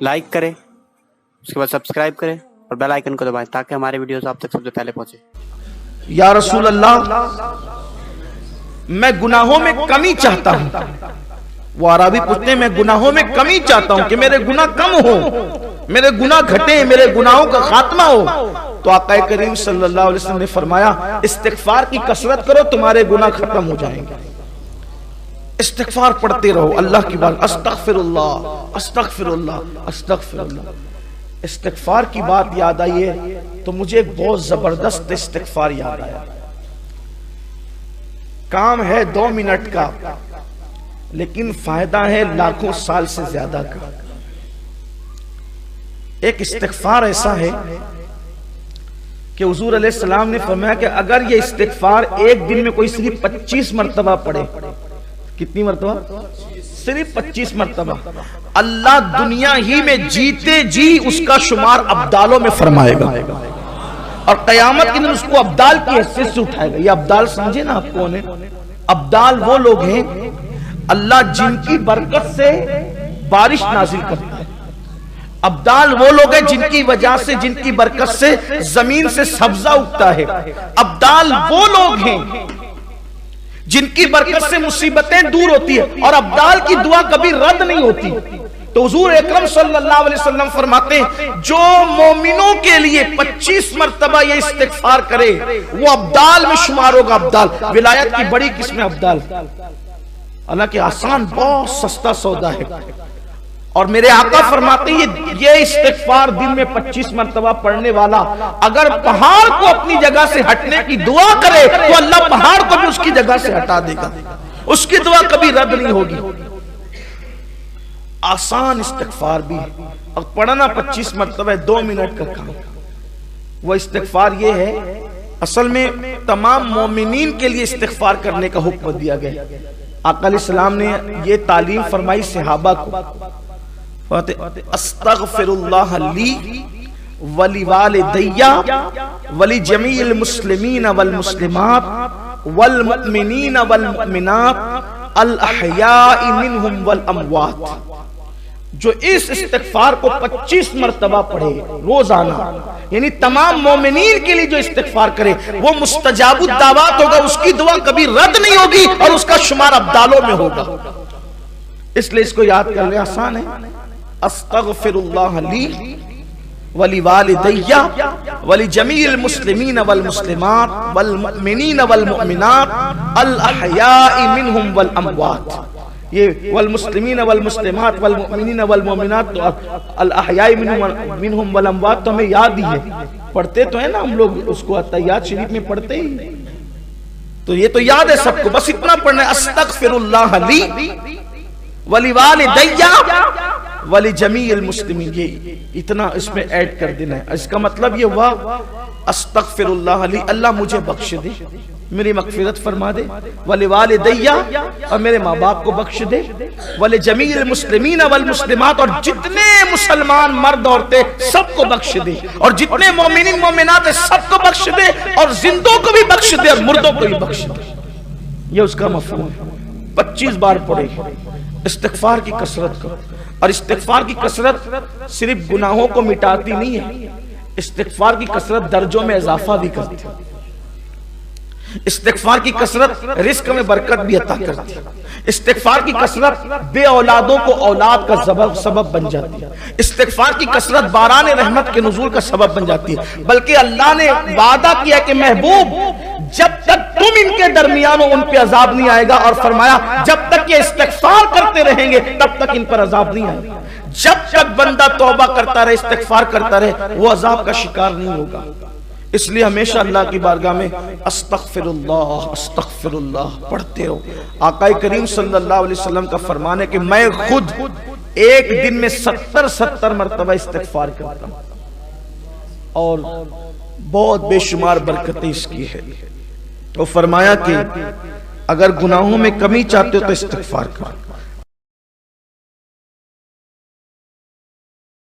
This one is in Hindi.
लाइक करें, उसके बाद सब्सक्राइब करें और बेल आइकन को दबाएं ताकि हमारे वीडियोस आप तक सबसे पहले पहुंचे। या रसूल अल्लाह, मैं गुनाहों में कमी चाहता हूं। वो अरबी पूछते हैं, मैं गुनाहों में कमी चाहता हूं कि मेरे गुनाह कम हो, मेरे गुनाह घटे, मेरे गुनाहों का खात्मा हो। तो आका करीम सल्लल्लाहु अलैहि वसल्लम ने फरमाया, इस्तिगफार की कसरत करो, तुम्हारे गुनाह खत्म हो जाएंगे। इस्तिगफार पढ़ते रहो अल्लाह की बात, अस्तगफिरुल्लाह अस्तगफिरुल्लाह अस्तगफिरुल्लाह। इस्तिगफार की बात याद आई है तो मुझे एक बहुत जबरदस्त इस्तिगफार याद आया। काम है 2 मिनट का, लेकिन फायदा है लाखों साल से ज्यादा का। एक इस्तिगफार ऐसा है कि हुजूर अलैहिस्सलाम ने फरमाया कि अगर ये इस्तिगफार एक दिन में कोई सिर्फ 25 मरतबा पढ़े, कितनी मरतबा? सिर्फ 25 मरतबा, अल्लाह दुनिया ही में जीते जी उसका शुमार अब्दालों में फरमाएगा और कयामत के दिन उसको अब्दाल की हैसियत से उठाएगा। ये अब्दाल समझे ना आप कौन है? अब्दाल वो लोग हैं अल्लाह जिनकी बरकत से बारिश नाजिल करता है। अब्दाल वो लोग हैं जिनकी वजह से, जिनकी बरकत से जमीन से सब्जा उगता है। अब्दाल वो लोग हैं जिनकी बरकत से मुसीबतें दूर होती है और अब्दाल की दुआ कभी रद्द नहीं होती। तो हुजूर अकरम सल्लल्लाहु अलैहि वसल्लम फरमाते हैं, जो मोमिनों के लिए 25 मरतबा ये इस्तिगफार करे वो अब्दाल में शुमार होगा। अब्दाल विलायत की बड़ी किस्म अब्दाल, हालांकि आसान, बहुत सस्ता सौदा है। और मेरे आका फरमाते हैं ये इस्तिगफार दिन में 25 मरतबा पढ़ने वाला अगर पहाड़ को अपनी जगह से हटने की दुआ करे तो अल्लाह पहाड़ को भी उसकी जगह से हटा देगा, उसकी दुआ कभी रद्द नहीं होगी। आसान इस्तिगफार भी और पढ़ना 25 मरतबा 2 मिनट का काम। वो इस्तिगफार ये है, असल में तमाम मोमिनीन के लिए इस्तिगफार करने का हुक्म दिया गया। आका अलैहिस्सलाम ने ये तालीम फरमाई सहाबा को, अस्तगफिरुल्लाह ली वली वालिदैया वली जमील मुस्लिमीन वल मुस्लिमात वल मुमिनीन वल मुमिनात अल अहयाई मिनहुम वल अमवात। जो इस इस्तिगफार को 25 मरतबा पढ़े रोजाना, यानी तमाम मोमिनीन के लिए जो इस्तिगफार करे वो मुस्तजाबुद दावात होगा, उसकी दुआ कभी रद्द नहीं होगी और उसका शुमार अब्दालों में होगा। इसलिए इसको याद करना आसान है। अस्तगफिरुल्लाह ली वली वालिदैया वली जमील मुस्लिमीन वल मुस्लिमात वल मुमिनीन वल मुमिनात अल अहयाई मिनहुम वल अमवात। ये वल मुस्लिमीन वल मुस्लिमात वल मुमिनीन वल मुमिनात, तो अल अहयाई मिनहुम वल अमवात तो हमें याद ही है, पढ़ते तो है ना हम लोग उसको, अत्तहियात शरीफ में पढ़ते ही, तो ये तो याद है सबको। बस इतना पढ़ना है, अस्तगफिरुल्लाह ली वली वालिदैया वली जमील मुस्लिमीन, ये इतना इसमें ऐड कर देना है। इसका मतलब ये हुआ अस्तगफिरुल्लाह ली, अल्लाह मुझे बख्श दे, मेरी मगफिरत फरमा दे, वली वालिदैया और मेरे माँ बाप को बख्श दे, वली जमील मुस्लिमीन वल मुस्लिमात और जितने मुसलमान मर्द औरतें सबको बख्श दे, और जितने मोमिनीन मोमिनात है सबको बख्श दे, और जिंदों को भी बख्श दे और मुर्दों को भी बख्श दे। ये उसका मफहूम है। 25 बार पढ़े, इस्तिगफार की कसरत करो। और इस्तिगफार की कसरत सिर्फ गुनाहों को मिटाती नहीं है, इस्तिगफार की कसरत दर्जों में इजाफा भी करती है। इस्तिगफार की कसरत रिस्क में बरकत भी अता करती है। इस्तिगफार की कसरत बे औलादों को औलाद का सबब बन जाती है। इस्तिगफार की कसरत बारान रहमत के नुज़ूल का सबब बन जाती है। बल्कि अल्लाह ने वादा किया कि महबूब जब तक तुम इनके दरमियान हो उन पे अजाब नहीं आएगा, और फरमाया जब तक ये इस्तिगफार करते रहेंगे तब तक इन पर अजाब नहीं आएगा। जब तक बंदा तौबा करता रहे, इस्तिगफार करता रहे, वो अजाब का शिकार नहीं होगा। इसलिए हमेशा अल्लाह की बारगाह में अस्तगफिरुल्लाह अस्तगफिरुल्लाह पढ़ते रहो। आका करीम सल्लल्लाहु अलैहि वसल्लम का फरमान है कि मैं खुद एक दिन में 70 मरतबा इस्तिगफार करता हूं और बहुत बेशुमार बरकतें इसकी है। तो फरमाया कि अगर गुनाहों में कमी चाहते हो तो इस्तिगफार करो।